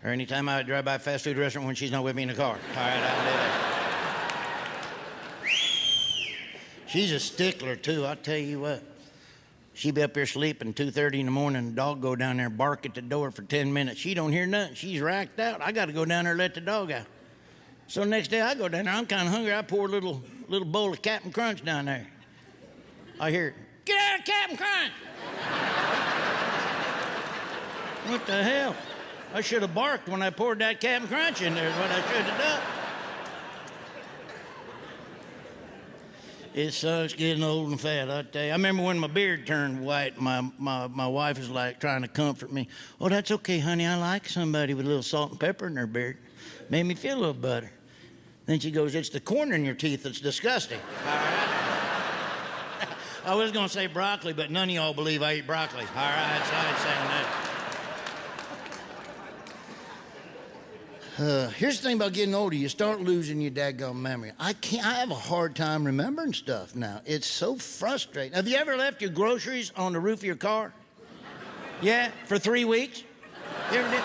Or anytime I drive by a fast food restaurant when she's not with me in the car. All right, I'll do that. She's a stickler, too, I'll tell you what. She be up here sleeping 2:30 in the morning, the dog go down there and bark at the door for 10 minutes. She don't hear nothing. She's racked out. I got to go down there and let the dog out. So next day I go down there, I'm kind of hungry. I pour a little bowl of Captain Crunch down there. I hear, get out of Captain Crunch! What the hell? I should have barked when I poured that Captain Crunch in there, is what I should have done. It sucks getting old and fat, I tell you. I remember when my beard turned white, my wife was like trying to comfort me. Oh, that's okay, honey. I like somebody with a little salt and pepper in their beard. Made me feel a little better. Then she goes, it's the corn in your teeth that's disgusting. All right? I was going to say broccoli, but none of y'all believe I eat broccoli. All right, so I ain't saying that. Here's the thing about getting older. You start losing your daggone memory. I have a hard time remembering stuff now. It's so frustrating. Have you ever left your groceries on the roof of your car? Yeah, for 3 weeks? You ever did?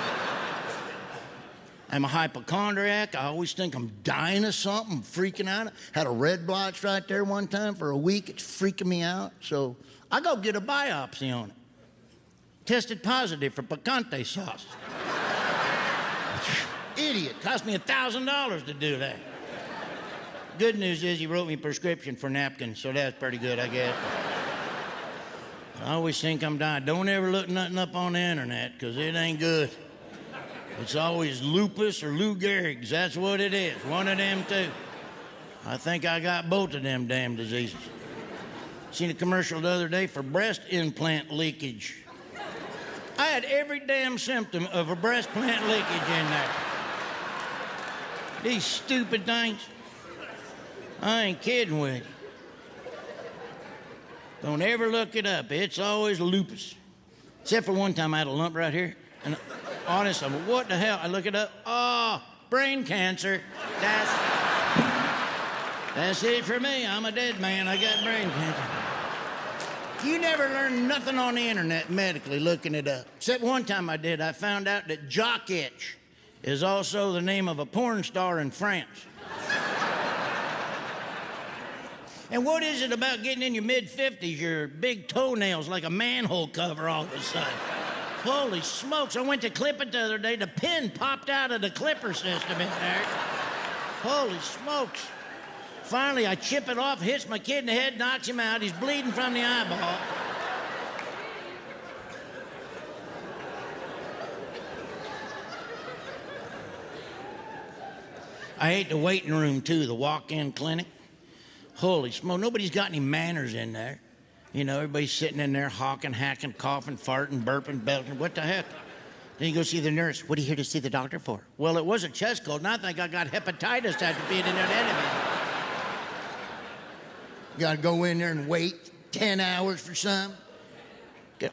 I'm a hypochondriac. I always think I'm dying of something, freaking out. Had a red blotch right there one time for a week. It's freaking me out. So I go get a biopsy on it. Tested positive for picante sauce. Idiot. Cost me $1,000 to do that. Good news is he wrote me a prescription for napkins, so that's pretty good, I guess. I always think I'm dying. Don't ever look nothing up on the internet, because it ain't good. It's always lupus or Lou Gehrig's. That's what it is. One of them two. I think I got both of them damn diseases. Seen a commercial the other day for breast implant leakage. I had every damn symptom of a breast plant leakage in there. These stupid things. I ain't kidding with you. Don't ever look it up. It's always lupus. Except for one time I had a lump right here. And honest, I'm, what the hell? I look it up. Oh, brain cancer. That's it for me. I'm a dead man. I got brain cancer. You never learn nothing on the internet medically looking it up. Except one time I did. I found out that jock itch is also the name of a porn star in France. And what is it about getting in your mid-50s, your big toenails like a manhole cover all of a sudden? Holy smokes, I went to clip it the other day. The pin popped out of the clipper system in there. Holy smokes. Finally, I chip it off, hits my kid in the head, knocks him out. He's bleeding from the eyeball. I hate the waiting room, too, the walk-in clinic. Holy smoke, nobody's got any manners in there. You know, everybody's sitting in there hawking, hacking, coughing, farting, burping, belching. What the heck? Then you go see the nurse. What are you here to see the doctor for? Well, it was a chest cold, and I think I got hepatitis after being in there anyway. You gotta go in there and wait 10 hours for some.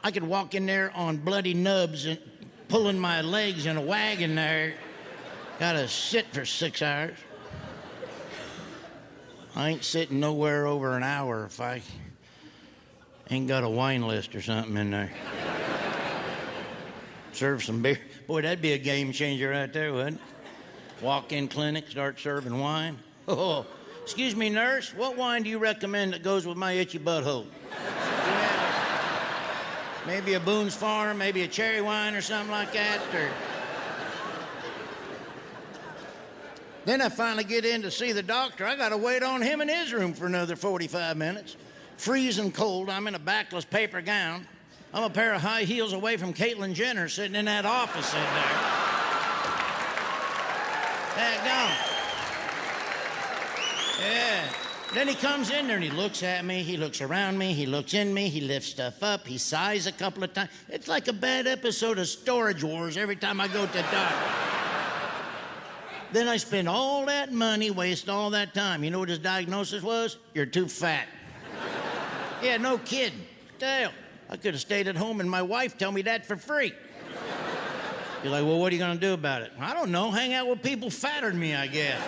I could walk in there on bloody nubs and pulling my legs in a wagon there. Gotta sit for 6 hours. I ain't sitting nowhere over an hour if I ain't got a wine list or something in there. Serve some beer. Boy, that'd be a game changer right there, wouldn't it? Walk-in clinic, start serving wine. Oh, excuse me, nurse, what wine do you recommend that goes with my itchy butthole? Maybe a Boone's Farm, maybe a cherry wine or something like that, or... Then I finally get in to see the doctor. I gotta wait on him in his room for another 45 minutes. Freezing cold, I'm in a backless paper gown. I'm a pair of high heels away from Caitlyn Jenner sitting in that office in there. Daggone. Yeah. Then he comes in there and he looks at me, he looks around me, he looks in me, he lifts stuff up, he sighs a couple of times. It's like a bad episode of Storage Wars every time I go to the doctor. Then I spend all that money, waste all that time. You know what his diagnosis was? You're too fat. Yeah, no kidding. Damn. I could have stayed at home and my wife tell me that for free. You're like, well, what are you gonna do about it? I don't know, hang out with people fatter than me, I guess.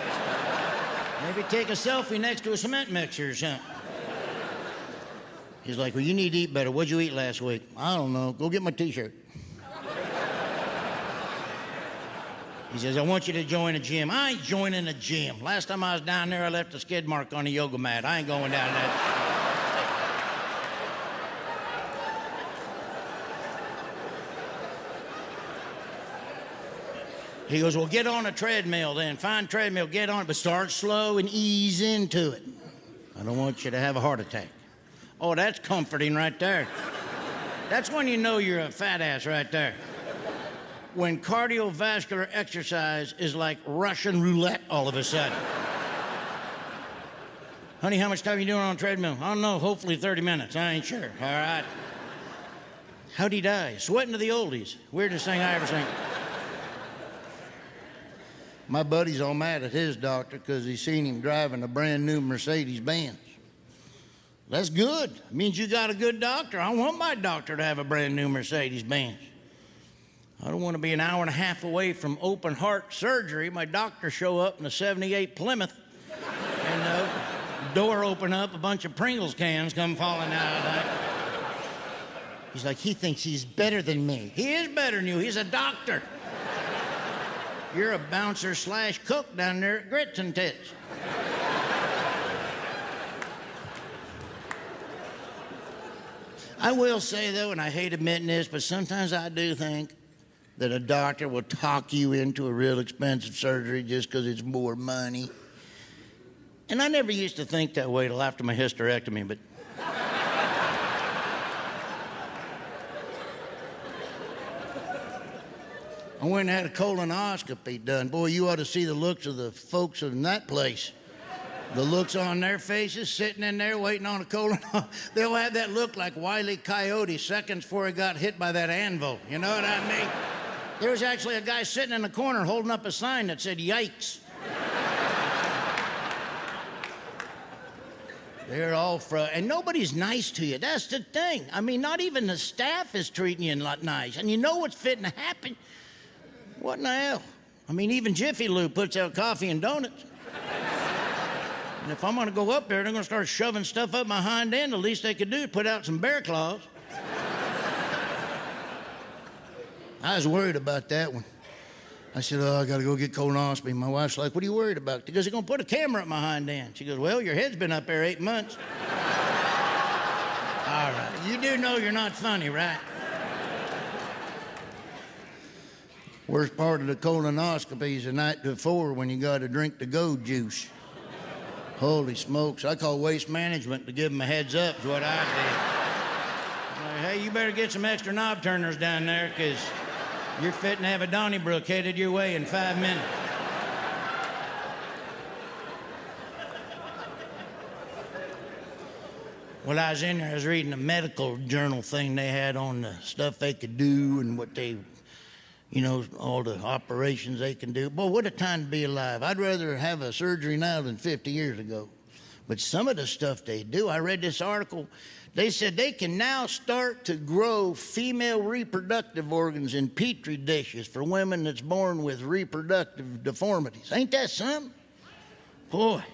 Maybe take a selfie next to a cement mixer or something. He's like, well, you need to eat better. What'd you eat last week? I don't know, go get my t-shirt. He says, I want you to join a gym. I ain't joining a gym. Last time I was down there, I left a skid mark on a yoga mat. I ain't going down that. He goes, well, get on a treadmill then. Find a treadmill, get on it, but start slow and ease into it. I don't want you to have a heart attack. Oh, that's comforting right there. That's when you know you're a fat ass right there. When cardiovascular exercise is like Russian roulette all of a sudden. Honey, how much time are you doing on a treadmill? I don't know, hopefully 30 minutes. I ain't sure. All right. How'd he die? Sweating to the oldies. Weirdest thing I ever seen. My buddy's all mad at his doctor because he seen him driving a brand new Mercedes-Benz. That's good. It means you got a good doctor. I want my doctor to have a brand new Mercedes-Benz. I don't want to be an hour and a half away from open heart surgery. My doctor show up in a 78 Plymouth and the door open up, a bunch of Pringles cans come falling out of that. He's like, he thinks he's better than me. He is better than you. He's a doctor. You're a bouncer / cook down there at Grits and Tits. I will say, though, and I hate admitting this, but sometimes I do think that a doctor will talk you into a real expensive surgery just because it's more money. And I never used to think that way till after my hysterectomy, but... I went and had a colonoscopy done. Boy, you ought to see the looks of the folks in that place. The looks on their faces, sitting in there waiting on a colonoscopy. They'll have that look like Wile E. Coyote seconds before he got hit by that anvil. You know what I mean? There was actually a guy sitting in the corner holding up a sign that said, yikes. They're all and nobody's nice to you. That's the thing. I mean, not even the staff is treating you nice. And you know what's fitting to happen. What in the hell? I mean, even Jiffy Lube puts out coffee and donuts. And if I'm gonna go up there, they're gonna start shoving stuff up my hind end. The least they could do is put out some bear claws. I was worried about that one. I said, oh, I gotta go get colonoscopy. My wife's like, what are you worried about? Because they're gonna put a camera up my hind end. She goes, well, your head's been up there 8 months. All right, you do know you're not funny, right? Worst part of the colonoscopy is the night before when you got to drink the go juice. Holy smokes, I call waste management to give them a heads up is what I did. Like, hey, you better get some extra knob turners down there because you're fitting to have a Donnybrook headed your way in 5 minutes. Well, I was in there, I was reading a medical journal thing they had on the stuff they could do and what they... You know, all the operations they can do. Boy, what a time to be alive. I'd rather have a surgery now than 50 years ago. But some of the stuff they do, I read this article, they said they can now start to grow female reproductive organs in petri dishes for women that's born with reproductive deformities. Ain't that something? Boy,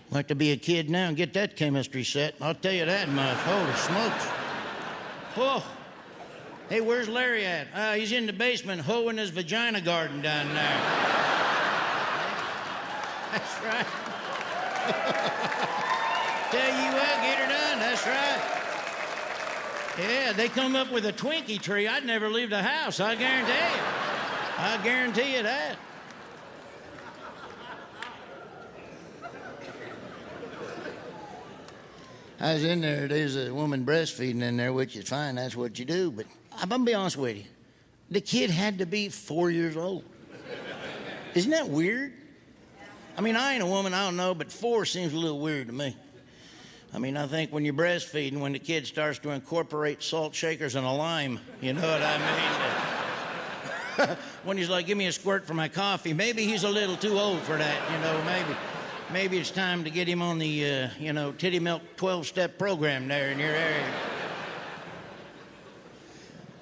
I'd like to be a kid now and get that chemistry set. I'll tell you that much. Holy smokes. Oh. Hey, where's Larry at? He's in the basement hoeing his vagina garden down there. That's right. Tell you what, get her done. That's right. Yeah, they come up with a Twinkie tree. I'd never leave the house, I guarantee you. I guarantee you that. I was in there, there's a woman breastfeeding in there, which is fine, that's what you do, but I'm gonna be honest with you. The kid had to be 4 years old. Isn't that weird? I mean, I ain't a woman, I don't know, but 4 seems a little weird to me. I mean, I think when you're breastfeeding, when the kid starts to incorporate salt shakers and a lime, you know what I mean? When he's like, give me a squirt for my coffee, maybe he's a little too old for that, you know, maybe it's time to get him on the, titty milk 12-step program there in your area.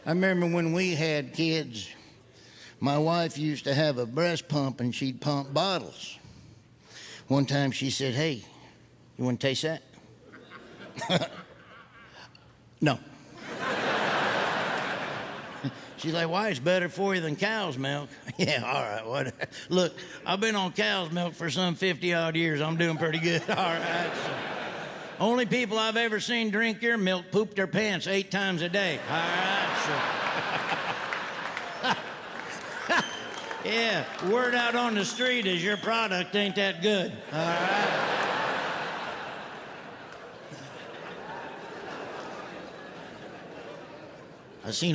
I remember when we had kids, my wife used to have a breast pump and she'd pump bottles. One time she said, hey, you want to taste that? No. She's like, why? It's better for you than cow's milk. Yeah, all right. What? Look, I've been on cow's milk for some 50-odd years. I'm doing pretty good. All right. So, only people I've ever seen drink your milk poop their pants 8 times a day. All right. So. Yeah, word out on the street is your product ain't that good. All right. I seen a